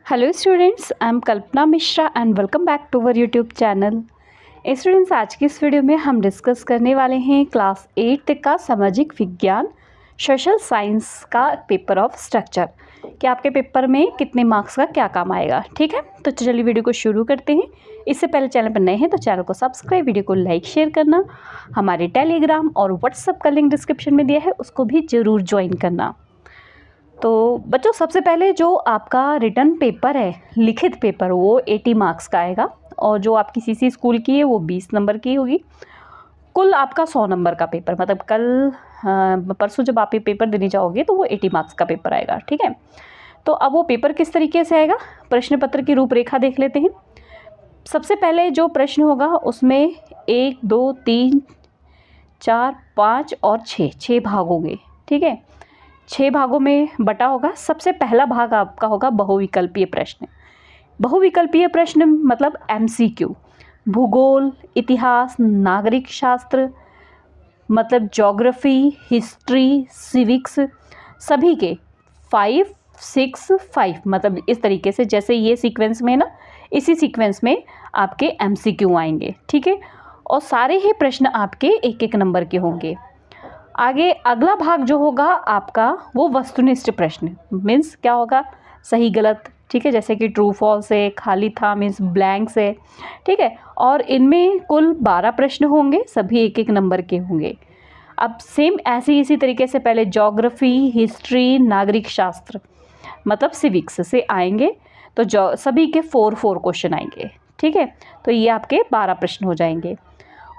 Hello students, I am Kalpana Mishra and welcome back to our YouTube channel. Students, आज की इस video में हम डिस्कस करने वाले हैं क्लास 8 का सामाजिक विज्ञान सोशल साइंस का पेपर ऑफ स्ट्रक्चर कि आपके पेपर में कितने मार्क्स का क्या काम आएगा। ठीक है, तो चलिए वीडियो को शुरू करते हैं। इससे पहले चैनल पर नए हैं तो चैनल को सब्सक्राइब, वीडियो को लाइक शेयर करना, हमारे टेलीग्राम और व्हाट्सएप का लिंक डिस्क्रिप्शन में दिया है उसको भी ज़रूर ज्वाइन करना। तो बच्चों, सबसे पहले जो आपका रिटन पेपर है, लिखित पेपर, वो 80 मार्क्स का आएगा और जो आपकी सीसी स्कूल की है वो 20 नंबर की होगी। कुल आपका 100 नंबर का पेपर, मतलब कल परसों जब आप ये पेपर देने जाओगे तो वो 80 मार्क्स का पेपर आएगा। ठीक है, तो अब वो पेपर किस तरीके से आएगा, प्रश्न पत्र की रूपरेखा देख लेते हैं। सबसे पहले जो प्रश्न होगा उसमें 1, 2, 3, 4, 5 और 6 भाग होंगे। ठीक है, 6 भागों में बटा होगा। सबसे पहला भाग आपका होगा बहुविकल्पीय प्रश्न। बहुविकल्पीय प्रश्न मतलब एमसीक्यू, भूगोल, इतिहास, नागरिक शास्त्र, मतलब ज्योग्राफी, हिस्ट्री, सिविक्स, सभी के 5, 6, 5, मतलब इस तरीके से, जैसे ये सीक्वेंस में ना, इसी सीक्वेंस में आपके एमसीक्यू आएंगे। ठीक है, और सारे ही प्रश्न आपके 1-1 नंबर के होंगे। आगे अगला भाग जो होगा आपका वो वस्तुनिष्ठ प्रश्न, मीन्स क्या होगा, सही गलत। ठीक है, जैसे कि ट्रू फॉल्स है, खाली था मीन्स ब्लैंक्स है। ठीक है, और इनमें कुल 12 प्रश्न होंगे, सभी 1-1 नंबर के होंगे। अब सेम ऐसे इसी तरीके से पहले ज्योग्राफी, हिस्ट्री, नागरिक शास्त्र मतलब सिविक्स से आएंगे, तो सभी के 4-4 क्वेश्चन आएंगे। ठीक है, तो ये आपके 12 प्रश्न हो जाएंगे।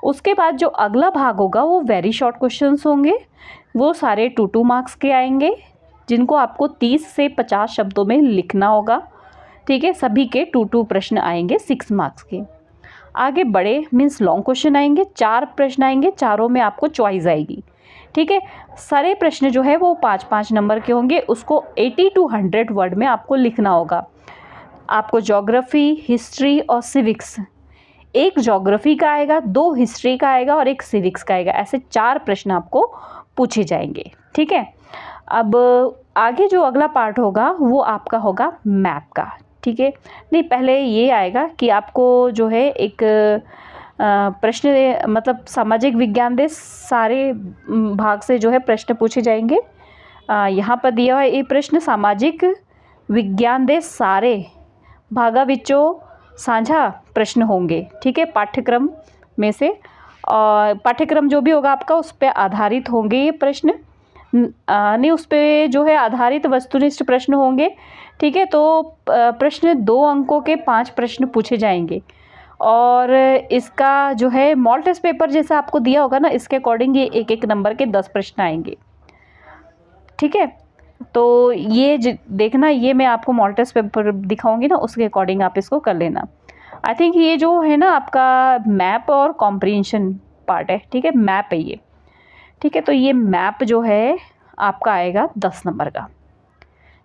उसके बाद जो अगला भाग होगा वो वेरी शॉर्ट क्वेश्चंस होंगे, वो सारे 2-2 मार्क्स के आएंगे, जिनको आपको 30 से 50 शब्दों में लिखना होगा। ठीक है, सभी के 2-2 प्रश्न आएंगे 6 मार्क्स के। आगे बड़े मीन्स लॉन्ग क्वेश्चन आएंगे, 4 प्रश्न आएंगे, चारों में आपको चॉइस आएगी। ठीक है, सारे प्रश्न जो है वो 5-5 नंबर के होंगे, उसको 80 to 100 वर्ड में आपको लिखना होगा। आपको ज्योग्राफी, हिस्ट्री और सिविक्स, एक ज्योग्राफी का आएगा, 2 हिस्ट्री का आएगा और 1 सिविक्स का आएगा, ऐसे 4 प्रश्न आपको पूछे जाएंगे। ठीक है, अब आगे जो अगला पार्ट होगा वो आपका होगा मैप का। ठीक है, नहीं, पहले ये आएगा कि आपको जो है एक प्रश्न, मतलब सामाजिक विज्ञान के सारे भाग से जो है प्रश्न पूछे जाएंगे। यहाँ पर दिया हुआ ये प्रश्न सामाजिक विज्ञान के सारे भागा विचों साझा प्रश्न होंगे। ठीक है, पाठ्यक्रम में से, और पाठ्यक्रम जो भी होगा आपका उस पर आधारित होंगे ये प्रश्न, नहीं उस पर जो है आधारित वस्तुनिष्ठ प्रश्न होंगे। ठीक है, तो प्रश्न 2 अंकों के 5 प्रश्न पूछे जाएंगे, और इसका जो है मॉडल टेस्ट पेपर जैसा आपको दिया होगा ना, इसके अकॉर्डिंग ये 1-1 नंबर के 10 प्रश्न आएंगे। ठीक है, तो ये देखना, ये मैं आपको मॉडल टेस्ट पेपर दिखाऊंगी ना, उसके अकॉर्डिंग आप इसको कर लेना। आई थिंक ये जो है ना आपका मैप और कॉम्प्रिहेंशन पार्ट है। ठीक है, मैप है ये। ठीक है, तो ये मैप जो है आपका आएगा 10 नंबर का,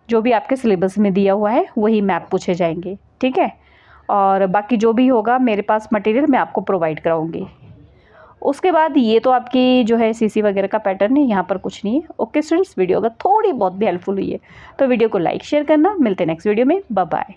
जो भी आपके सिलेबस में दिया हुआ है वही मैप पूछे जाएंगे। ठीक है, और बाकी जो भी होगा मेरे पास मटेरियल मैं आपको प्रोवाइड कराऊंगी। उसके बाद ये तो आपकी जो है सीसी वगैरह का पैटर्न है, यहाँ पर कुछ नहीं है। ओके स्टूडेंट्स, वीडियो अगर थोड़ी बहुत भी हेल्पफुल हुई है तो वीडियो को लाइक शेयर करना। मिलते हैं नेक्स्ट वीडियो में, बाय बाय।